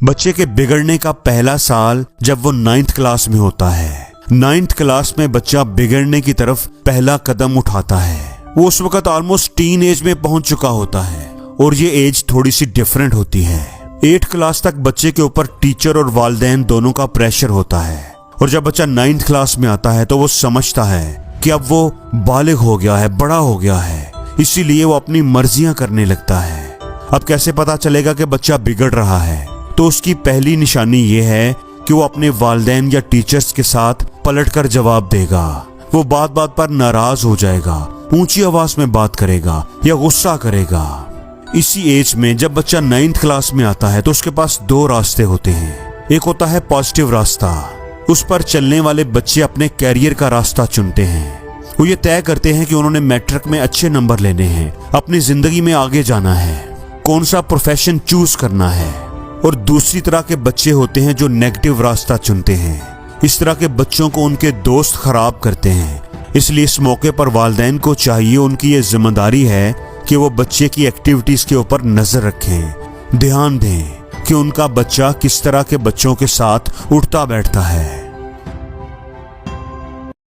بچے کے بگڑنے کا پہلا سال جب وہ 9th کلاس میں ہوتا ہے۔ 9th کلاس میں بچہ بگڑنے کی طرف پہلا قدم اٹھاتا ہے۔ وہ اس وقت آلموسٹ ٹین ایج میں پہنچ چکا ہوتا ہے اور یہ ایج تھوڑی سی ڈیفرنٹ ہوتی ہے۔ 8 کلاس تک بچے کے اوپر ٹیچر اور والدین دونوں کا پریشر ہوتا ہے، اور جب بچہ 9th کلاس میں آتا ہے تو وہ سمجھتا ہے کہ اب وہ بالغ ہو گیا ہے، بڑا ہو گیا ہے، اسی لیے وہ اپنی مرضیاں کرنے لگتا ہے۔ اب کیسے پتا چلے گا کہ بچہ بگڑ رہا ہے؟ تو اس کی پہلی نشانی یہ ہے کہ وہ اپنے والدین یا ٹیچرز کے ساتھ پلٹ کر جواب دے گا۔ وہ بات بات پر ناراض ہو جائے گا، اونچی آواز میں بات کرے گا یا غصہ کرے گا۔ اسی ایج میں جب بچہ 9th کلاس میں آتا ہے تو اس کے پاس 2 راستے ہوتے ہیں۔ ایک ہوتا ہے پازیٹیو راستہ، اس پر چلنے والے بچے اپنے کیریئر کا راستہ چنتے ہیں۔ وہ یہ طے کرتے ہیں کہ انہوں نے میٹرک میں اچھے نمبر لینے ہیں، اپنی زندگی میں آگے جانا ہے، کون سا پروفیشن چوز کرنا ہے۔ اور دوسری طرح کے بچے ہوتے ہیں جو نیگیٹو راستہ چنتے ہیں۔ اس طرح کے بچوں کو ان کے دوست خراب کرتے ہیں، اس لیے اس موقع پر والدین کو چاہیے، ان کی یہ ذمہ داری ہے کہ وہ بچے کی ایکٹیویٹیز کے اوپر نظر رکھیں، دھیان دیں کہ ان کا بچہ کس طرح کے بچوں کے ساتھ اٹھتا بیٹھتا ہے۔